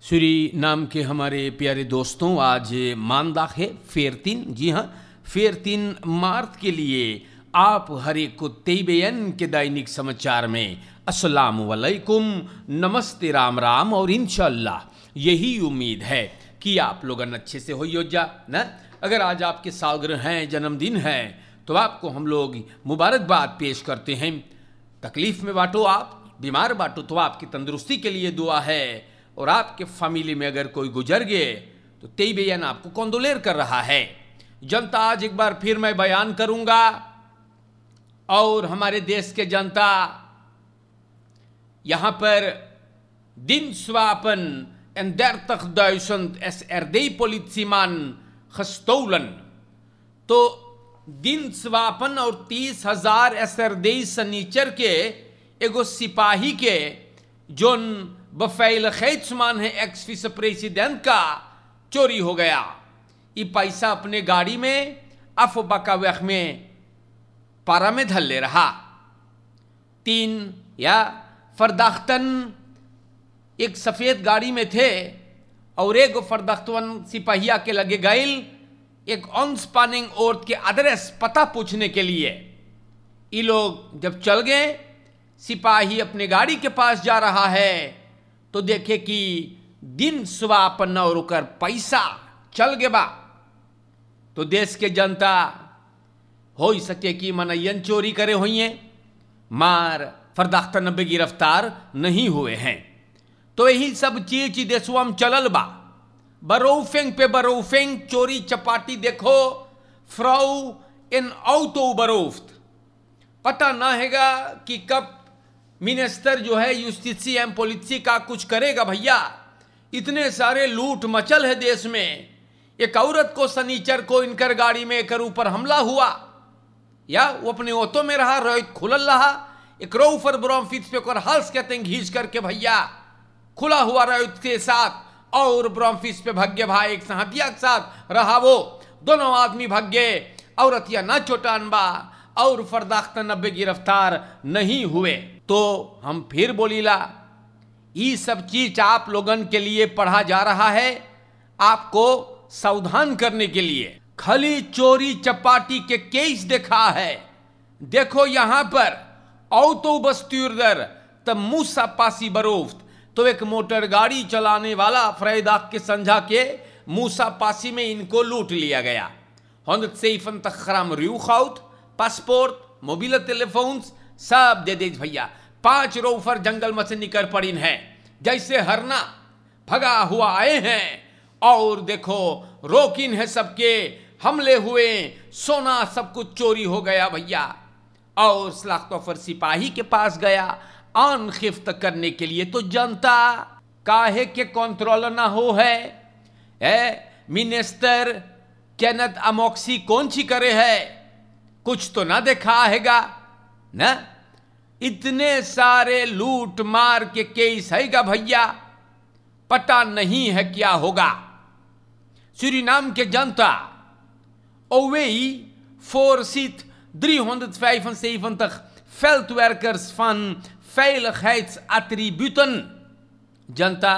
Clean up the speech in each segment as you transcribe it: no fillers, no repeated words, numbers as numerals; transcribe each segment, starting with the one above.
सूरी नाम के हमारे प्यारे दोस्तों, आज मानदाग है फेरतीन। जी हाँ, फेरतीन मार्च के लिए आप हर एक को तेईबेन के दैनिक समाचार में अस्सलाम वालेकुम, नमस्ते, राम राम। और इंशाअल्लाह यही उम्मीद है कि आप लोग अच्छे से हो जा ना। अगर आज आपके सालगिरह हैं, जन्मदिन है, तो आपको हम लोग मुबारकबाद पेश करते हैं। तकलीफ में बांटो, आप बीमार बांटो तो आपकी तंदुरुस्ती के लिए दुआ है। और आपके फैमिली में अगर कोई गुजर गए तो तेईबेन आपको कौंदोलेर कर रहा है। जनता, आज एक बार फिर मैं बयान करूंगा और हमारे देश के जनता यहां पर दिन स्वापन en 30.000 SRD-politieman gestolen. तो दिन स्वापन और 30,000 SRD सनीचर के एगो सिपाही के जोन बफैल खैत्समान है एक्स विस प्रेसिडेंट का चोरी हो गया। ये पैसा अपने गाड़ी में अफबकावख में पारा में धल ले रहा। 3 या फरदाख्तन एक सफ़ेद गाड़ी में थे और एक फरदाख्तवन सिपाहिया के लगे गईल एक ऑन स्पानिंग औरत के एड्रेस पता पूछने के लिए। ये लोग जब चल गए, सिपाही अपने गाड़ी के पास जा रहा है तो देखे कि दिन स्वापन और उकर पैसा चल गए बा। तो देश के जनता हो सके कि मनयन चोरी करे हुई, मार फरदाख्ता नब्बे गिरफ्तार नहीं हुए हैं। तो यही सब चीज देशवा में चलल बा। बरोफेंग पे बरोफेंग चोरी चपाटी देखो, फ्राउ इन औतो बरोफ्त। पता ना हैगा कि कब मिनिस्टर जो है यूस्टिसी एम पॉलिसी का कुछ करेगा। भैया, इतने सारे लूट मचल है देश में। एक औरत को सनीचर को इनकर गाड़ी में कर ऊपर हमला हुआ, या वो अपने ऑटो में रहा, रोहित खुलल रहा, एक रोफर ब्रोमफिट्स पे कर हल्स कहते हैं घींच करके भैया खुला हुआ रोहित के साथ और ब्रोमफिट्स पे भग्य भाई एक सहतिया के साथ रहा। वो दोनों आदमी भग्य, औरतिया ना चोटान बा और फरदाख्ता 90 गिरफ्तार नहीं हुए। तो हम फिर बोलीला, ये सब चीज आप लोगन के लिए पढ़ा जा रहा है, आपको सावधान करने के लिए। खाली चोरी चपाटी के केस देखा है। देखो यहां पर औतो बस्तूरदर तब मूसा पासी बरोफ्त। तो एक मोटर गाड़ी चलाने वाला फ्रेदाक के संझा के मूसा पासी में इनको लूट लिया गया। 170 ग्राम रियूखाउट, पासपोर्ट, मोबाइल टेलीफोन्स सब दे दे भैया। 5 रोफर जंगल में से निकल पड़ीन है, जैसे हरना भगा हुआ आए हैं। और देखो रोकिन है, सबके हमले हुए, सोना सब कुछ चोरी हो गया भैया। और सलाख्तोफर सिपाही के पास गया आन खिफ्त करने के लिए। तो जनता काहे के कंट्रोल ना हो है। मिनिस्टर केनेथ अमोक्सी कौन सी करे है, कुछ तो ना देखा हैगा ना। इतने सारे लूट मार के केस हैगा भैया, पता नहीं है क्या होगा। सूरीनाम के जनता ओवेई फोरसित 375 veldwerkers van veiligheidsattributen. जनता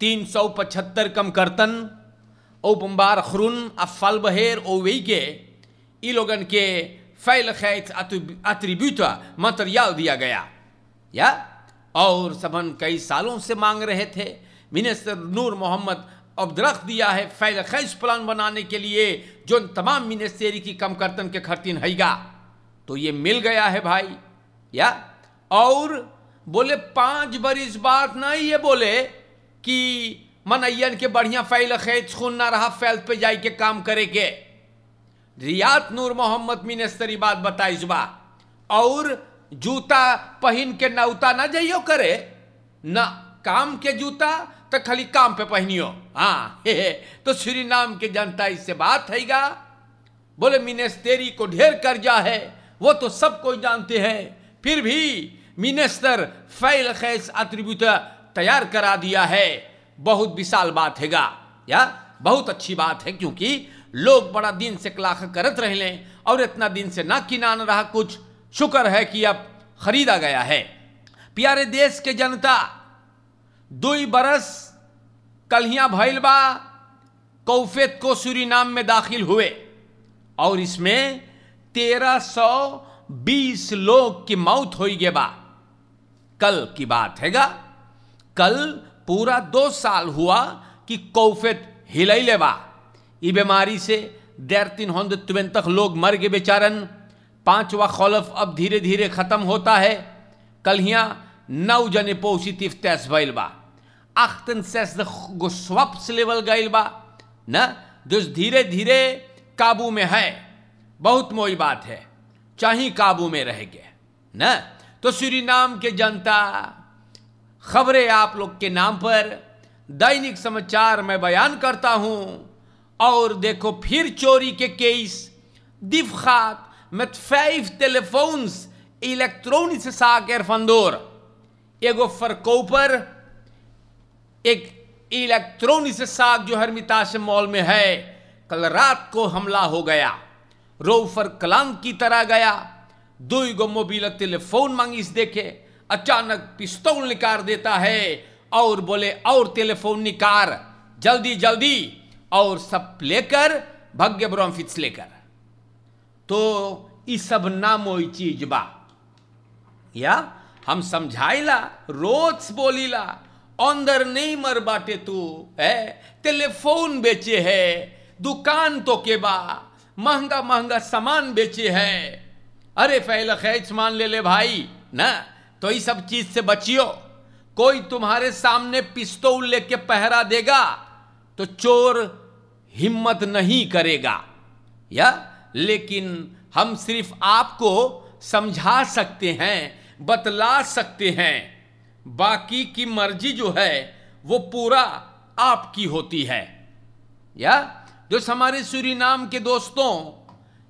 375 कम करतन ओपंबार खरुन अफल बहेर ओवेई के ई लोगन के veiligheidsattributen मटेरियल दिया गया या। और सबन कई सालों से मांग रहे थे। मिनिस्टर नूर मोहम्मद अब्दरख दिया है veiligheids प्लान बनाने के लिए जो तमाम मिनिस्ट्री की कम करतन के खर्तिन हैगा। तो ये मिल गया है भाई या। और बोले 5 बरिस बात नहीं, ये बोले कि मनयन के बढ़िया veiligheids खून ना रहा फैल्थ पे जाई के काम करे के। रियात नूर मोहम्मद मिनिस्टरी बात बताइस बा। और जूता पहन के नौता ना जाइयो करे ना, काम के जूता तो खाली काम पे पहनियो। हाँ तो सूरीनाम के जनता इससे बात हैगा। बोले मिनिस्ट्री को ढेर कर्जा है, वो तो सब कोई जानते हैं, फिर भी मिनिस्टर veiligheids attributen तैयार करा दिया है। बहुत विशाल बात हैगा या बहुत अच्छी बात है, क्योंकि लोग बड़ा दिन से कलाख करत रहे और इतना दिन से ना किनान रहा कुछ। शुक्र है कि अब खरीदा गया है। प्यारे देश के जनता, 2 बरस कल्हियां भइल बा कौफेत को सूरीनाम में दाखिल हुए और इसमें 1320 लोग की मौत हुई गे बा। कल की बात हैगा, कल पूरा 2 साल हुआ कि कौफेत हिलैले बा। ई बीमारी से 1320 लोग मर गए बेचारन। 5वां खौलफ अब धीरे धीरे खत्म होता है। कल्हियां 9 जने पॉजिटिव टेस्ट भइल बा। 68 गोस्वाप्स लेवल गइल बा ना, जो धीरे धीरे काबू में है। बहुत मोई बात है, चाहे काबू में रहेगे ना। तो सूरीनाम के जनता, खबरें आप लोग के नाम पर दैनिक समाचार में बयान करता हूं। और देखो फिर चोरी के case दिफखात met 5 telefoons elektronische zaak er vandoor. एगो फरकोपर एक इलेक्ट्रॉनिक साग जो हरमिताश मॉल में है, कल रात को हमला हो गया। रोफर कलाम की तरह गया, 2 मोबाइल टेलीफोन मांगिस देखे, अचानक पिस्तौल निकाल देता है और बोले और टेलीफोन निकाल जल्दी जल्दी, और सब लेकर भाग्य ब्रोमफिट्स लेकर। तो इस सब नामोई चीज बा, या हम समझाइला रोज बोलीला अंदर नहीं मर बाटे तू है, टेलीफोन बेचे है, दुकान तो के बा, महंगा महंगा सामान बेचे है। अरे पहले खैच मान ले ले भाई ना, तो इस सब चीज से बचियो। कोई तुम्हारे सामने पिस्तौल लेके पहरा देगा तो चोर हिम्मत नहीं करेगा, या लेकिन हम सिर्फ आपको समझा सकते हैं, बतला सकते हैं। बाकी की मर्जी जो है वो पूरा आपकी होती है। या जो हमारे सूरीनाम के दोस्तों,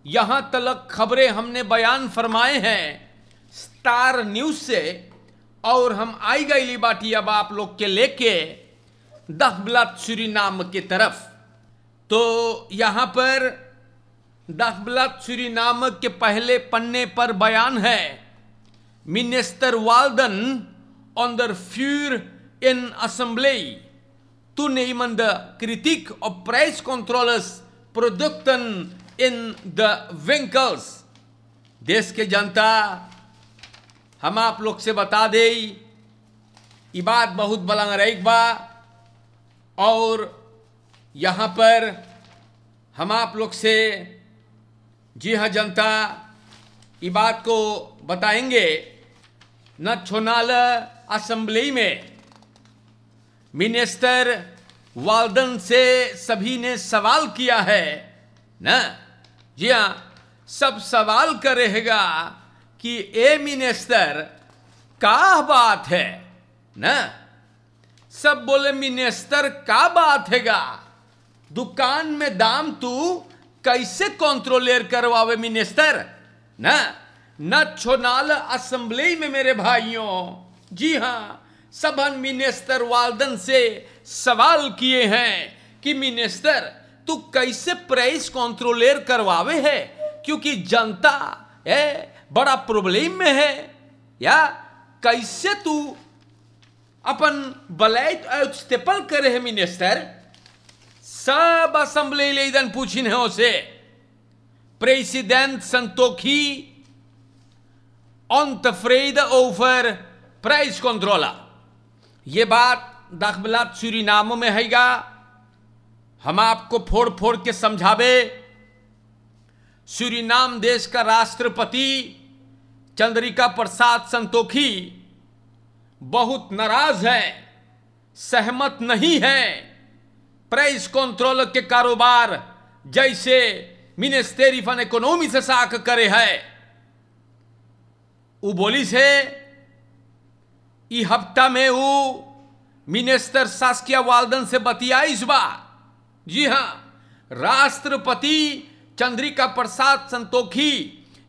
यहां तलक खबरें हमने बयान फरमाए हैं स्टार न्यूज से, और हम आई गई बाटी अब आप लोग के लेके दखबलात सूरीनाम की तरफ। तो यहां पर दखबलात सूरीनाम के पहले पन्ने पर बयान है, minister Walden onder vuur in assemblee toenemende kritiek op prijscontroles producten in de winkels। देश के जनता, हम आप लोग से बता दे, ये बात बहुत बलंगरेक बा, और यहाँ पर हम आप लोग से, जी हाँ जनता, ये बात को बताएंगे। नेशनल असेंबली में मिनिस्टर वाल्डन से सभी ने सवाल किया है ना, जी हाँ, सब सवाल करेगा कि ए मिनिस्टर का बात है ना। सब बोले मिनिस्टर का बात हैगा, दुकान में दाम तू कैसे कंट्रोलर करवावे मिनिस्टर ना। नेशनल असेंबली में मेरे भाइयों, जी हां, सबन मिनिस्टर वाल्डन से सवाल किए हैं कि मिनिस्टर तू कैसे प्राइस कंट्रोलर करवावे है, क्योंकि जनता बड़ा प्रॉब्लम में है, या कैसे तू अपन बलैत स्टेपल करे है मिनिस्टर। सब असेंबली लेदन पूछिन है उसे, president Santokhi ontevreden over prijscontrole। ये बात दखबलात सूरीनाम में हैगा, हम आपको फोड़ फोड़ के समझावे। सूरीनाम देश का राष्ट्रपति चंद्रिका प्रसाद संतोखी बहुत नाराज है, सहमत नहीं है प्राइस कंट्रोल के कारोबार जैसे मिनिस्ट्री ऑफ इकोनॉमी से साक करे है। वो बोली से ई हफ्ता में वो मिनिस्टर सास्किया वाल्डन से बतियाईस बा। जी हां, राष्ट्रपति चंद्रिका प्रसाद संतोखी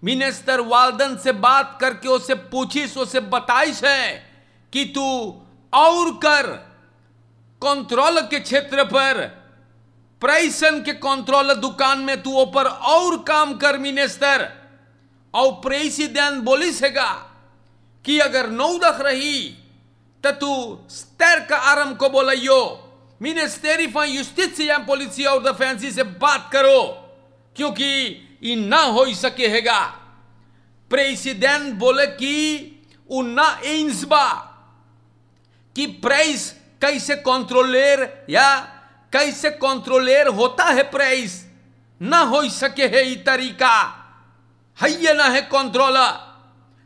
मिनिस्टर वाल्डन से बात करके उसे पूछिस, उसे बताइस है कि तू और कर कंट्रोल के क्षेत्र पर, प्राइसन के कंट्रोल दुकान में तू ऊपर और काम कर मिनिस्टर। और प्रेसिडेंट बोली सेगा कि अगर 9 रही tatu sterke arm को बोलियो, मिनिस्ट्री फॉर जुस्टिस एवं पुलिस और डिफेंस से बात करो, क्योंकि ये ना हो सके हैगा। प्रेसिडेंट बोले कि उन्ना एंसबा कि प्राइस कैसे कंट्रोलर या कैसे कंट्रोलर होता है, प्राइस ना हो सके है ये तरीका है ना है कंट्रोलर।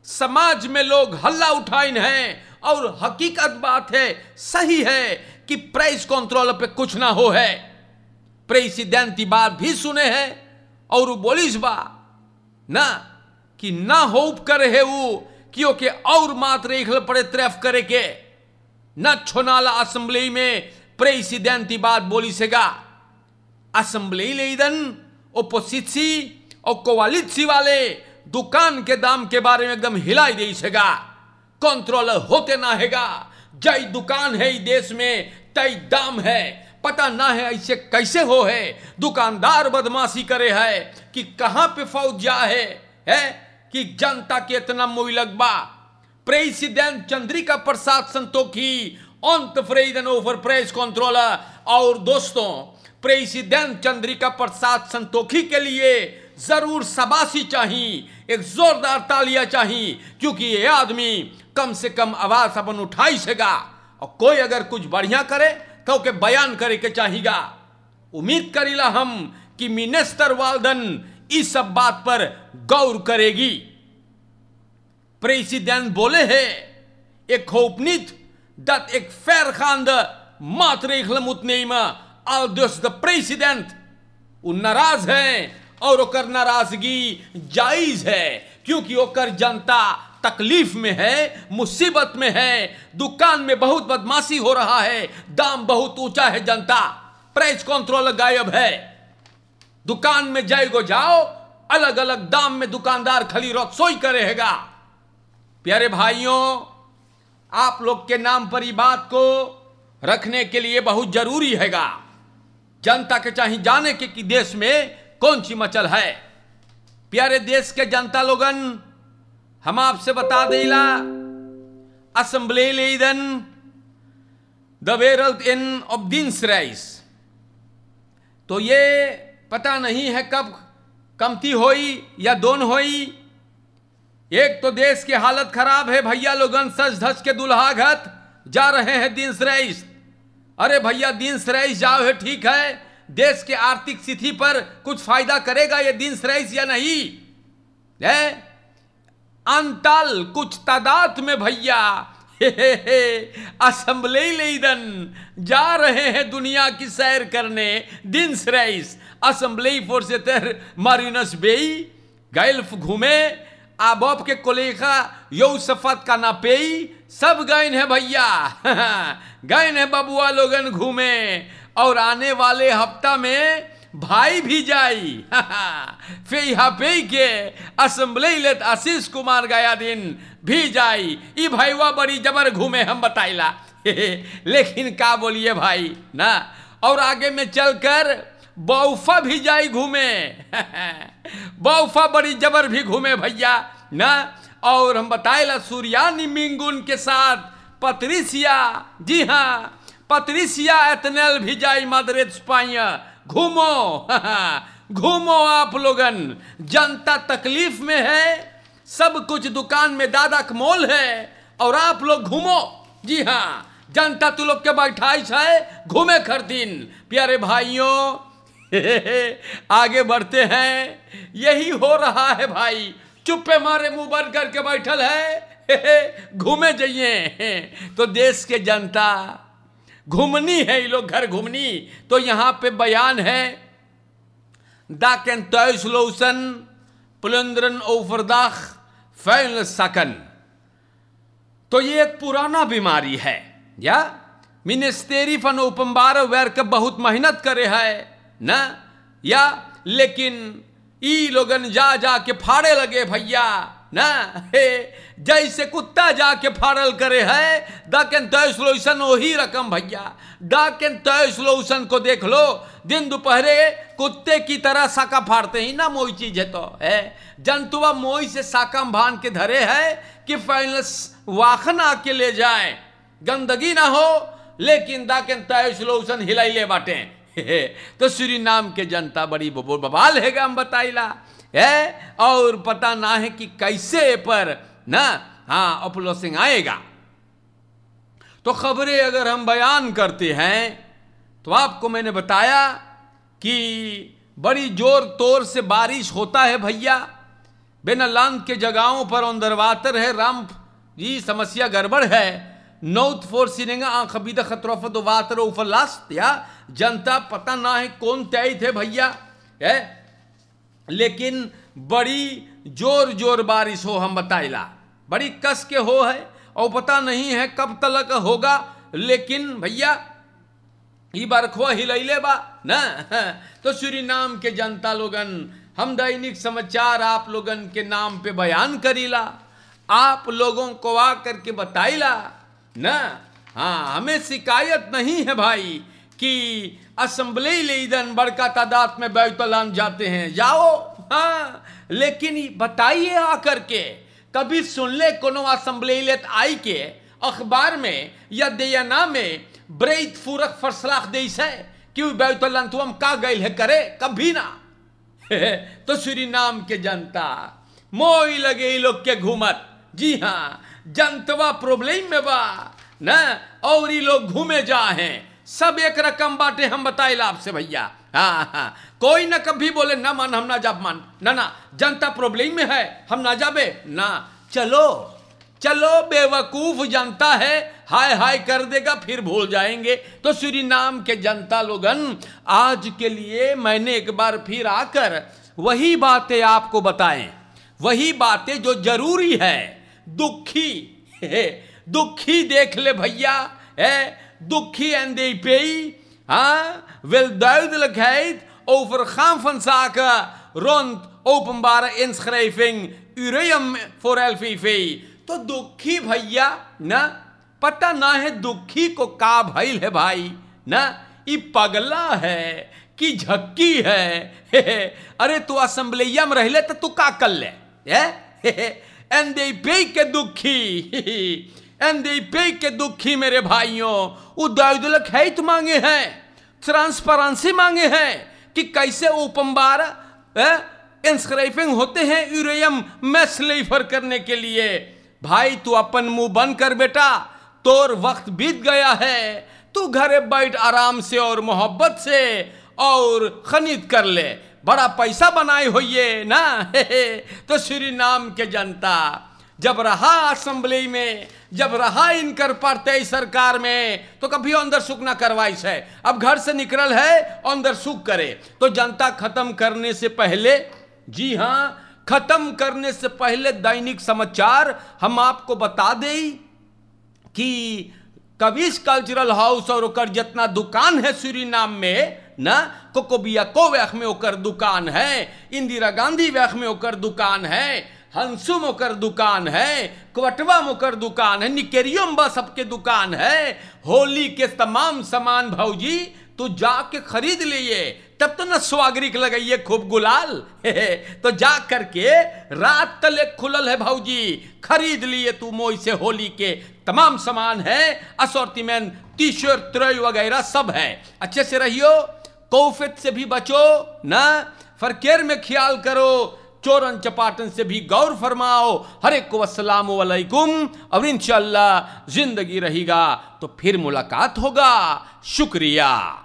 समाज में लोग हल्ला उठाइन हैं और हकीकत बात है, सही है कि प्राइस कंट्रोल पे कुछ ना हो है। प्रेसिडेंट की बात भी सुने हैं और बोलिस बा ना कि ना होप करे है वो क्योंकि और मात्र एक पड़े तरफ करे के न छोनाला असेंबली में प्रेसिडेंट की बात बोली सेगा। असेंबली लेदन ओपोजिसी और कोवालिसी वाले दुकान के दाम के बारे में एकदम हिलाई दे सेगा। कंट्रोलर होते ना हैगा, जय दुकान है देश में तय दाम है, पता ना है ऐसे कैसे हो है। दुकानदार बदमाशी करे है कि कहां पे फौजा है कि जनता के इतना मोई लगबा। प्रेसिडेंट चंद्रिका प्रसाद संतोखी अंत फ्रेदन ओवर प्रेस कंट्रोलर। और दोस्तों, प्रेसिडेंट चंद्रिका प्रसाद संतोखी के लिए जरूर शाबाशी चाहिए, एक जोरदार तालियां चाहिए, क्योंकि ये आदमी कम से कम आवाज अपन उठाई सेगा और कोई अगर कुछ बढ़िया करे तो के बयान करे के चाहिएगा। उम्मीद करीला हम कि मिनिस्टर वाल्डन इस सब बात पर गौर करेगी। प्रेसिडेंट बोले है एक होपनित dat ik vergaande maatregelen moet nemen, al dus de president वो नाराज है और ओकर नाराजगी जायज है, क्योंकि ओकर जनता तकलीफ में है, मुसीबत में है, दुकान में बहुत बदमाशी हो रहा है, दाम बहुत ऊंचा है, जनता प्राइस कंट्रोल गायब है। दुकान में जाएगो जाओ, अलग अलग दाम में दुकानदार खली रसोई करेगा। प्यारे भाइयों, आप लोग के नाम पर ये बात को रखने के लिए बहुत जरूरी हैगा। जनता के चाहिए जाने के कि देश में कौन सी मचल है। प्यारे देश के जनता लोगन, हम आपसे बता देला असेंबली लेदन द वेरल्ड इन ऑफ दिनसराइस, तो ये पता नहीं है कब कमती होई या दोन होई। एक तो देश की हालत खराब है भैया लोगन, सज धज के दुल्हागत जा रहे हैं दिनसराइस। अरे भैया दिनसराइस जाओ है ठीक है, देश के आर्थिक स्थिति पर कुछ फायदा करेगा ये दिनसराइस या नहीं है? अंतल कुछ तादाद में भैया असेंबली लेदन जा रहे हैं दुनिया की सैर करने दिनसराइस। असेंबली फोर्सेटर मारिनस बेई गल्फ घूमे, आबोब के कोलेखा यौसफत का नापेई सब गए हैं भैया गए हैं बबुआ लोगन घूमे, और आने वाले हफ्ता में भाई भी जाई फिर यहाँ पे के असेंबली लेत आशीष कुमार गया दिन भी जाई। ई भाईवा बड़ी जबर घूमे हम बताइला लेकिन का बोलिए भाई ना। और आगे में चलकर बौफा भी जाई घूमे बौफा बड़ी जबर भी घूमे भैया ना। और हम बताइला सूर्यानी मिंगुन के साथ पत्रिसिया, जी हाँ पत्रिसिया एतनेल भी जाई मदरेद स्पाइया। घूमो घूमो आप लोगन, जनता तकलीफ में है, सब कुछ दुकान में दादा कमोल है और आप लोग घूमो। जी हाँ जनता तू लोग के बैठाई है घूमे खरतीन। प्यारे भाइयों आगे बढ़ते हैं, यही हो रहा है भाई, चुप्पे मारे मुंह बंद करके बैठल है घूमे जाइए। तो देश के जनता घूमनी है, ये लोग घर घूमनी। तो यहां पे बयान है दाकें तयसलोसन प्लंद्रन ओवरदाख फैल सकन। तो ये एक पुराना बीमारी है या मिनिस्ट्री फन ओपम्बार वर्क बहुत मेहनत करे है ना, या लेकिन ई लोगन जा जा के फाड़े लगे भैया ना, जैसे कुत्ता जाके फाड़ल करे है। डाकेन तयसलोसन वही रकम भैया, डाकेन तयसलोसन को देख लो, दिन दोपहरे कुत्ते की तरह साका फाड़ते ही ना, मोई चीज है तो है जंतुआ मोई से साका बांध के धरे है कि फाइनल वाखन आके ले जाए। गंदगी ना हो, लेकिन दाके तय लोसन हिलाइले बाटे। तो सूरीनाम के जनता बड़ी बवाल है हम बताइला है, और पता ना है कि कैसे पर ना हाँ अपलोसिंग आएगा। तो खबरें अगर हम बयान करते हैं तो आपको मैंने बताया कि बड़ी जोर तोर से बारिश होता है भैया, बेनलान के जगहों पर अंदर वातर है राम जी, समस्या गड़बड़ है। नौत फोर सिनेगा आंख अभी तक खतरफ तो वातर उफलास्त या जनता पता ना है कौन तय थे भैया है, लेकिन बड़ी जोर जोर बारिश हो हम बताइला, बड़ी कस के हो है और पता नहीं है कब तक होगा। लेकिन भैया ई बार खो हिलैले बा ना। तो सूरीनाम के जनता लोगन, हम दैनिक समाचार आप लोगन के नाम पे बयान करीला, आप लोगों को आ करके बताइला ना। हाँ, हमें शिकायत नहीं है भाई कि असेंबली लीडर बड़का तादाद में बैतलान जाते हैं, जाओ हाँ, लेकिन बताइए आकर के, कभी सुन ले कोनो असेंबली लेत आई के अखबार में या देना में ब्रेत फूरक फरसलाख देश है कि बैतलान तो हम का गए है करे, कभी ना। तो सूरीनाम के जनता मोई लगे लोग के घूमत, जी हाँ जनतवा प्रॉब्लम में बा ना, और ये लोग घूमे जा हैं, सब एक रकम बाटे हम बताइला आपसे भैया। हाँ हाँ, कोई ना कभी बोले ना मान हम ना जाब मान ना ना, जनता प्रॉब्लम में है हम ना जाबे ना, चलो चलो बेवकूफ जनता है, हाय हाय कर देगा फिर भूल जाएंगे। तो सूरीनाम के जनता लोगन, आज के लिए मैंने एक बार फिर आकर वही बातें आपको बताएं, वही बातें जो जरूरी है। दुखी दुखी देख ले भैया है, दुखी एंडे पे हाँ wil duidelijk over gaan van zaken rond openbare inschrijving ureum voor LVV। तो दुखी भैया ना, पता ना है दुखी को का भइल है भाई ना, ये पगला है कि झक्की है। अरे तू असेंबलिया में रहले तो तू का कर ले एनडीपी के दुखी, एनडीपी के दुखी मेरे भाइयों, वो दायदुलक है तो मांगे हैं, ट्रांसपेरेंसी मांगे हैं कि कैसे ओपनबार इंस्क्राइबिंग होते हैं यूरेयम मैस लेफर करने के लिए। भाई तू अपन मुंह बंद कर बेटा, तोर वक्त बीत गया है, तू घरे बैठ आराम से और मोहब्बत से और खरीद कर ले, बड़ा पैसा बनाए होइए ना। तो सूरीनाम के जनता जब रहा असेंबली में, जब रहा इनकर पार्टी सरकार में, तो कभी अंदर सुख ना करवाई है, अब घर से निकल है अंदर सुख करे। तो जनता खत्म करने से पहले, जी हाँ खत्म करने से पहले दैनिक समाचार हम आपको बता दें कि कविश कल्चरल हाउस और ओकर जितना दुकान है सूरीनाम में ना, कोकोबिया को वेख में ओकर दुकान है, इंदिरा गांधी वेख में ओकर दुकान है, हंसू में ओकर दुकान है, क्वटवा में ओकर दुकान है, निकेरियो में सबके दुकान है। होली के तमाम सामान भौजी तू जाके खरीद लिए, तब तो न स्वागरिक लगाइए खूब गुलाल। तो जा करके रात तले खुलल है भौजी, खरीद लिए तू मोई से होली के तमाम सामान है, असॉर्टिमेंट टी शर्ट ट्रॉय वगैरह सब है। अच्छे से रहियो, कोफित से भी बचो ना, फरकेर में ख्याल करो, चोरन चपाटन से भी गौर फरमाओ। हर एक को अस्सलाम वालेकुम, और इंशाअल्लाह जिंदगी रहेगा तो फिर मुलाकात होगा। शुक्रिया।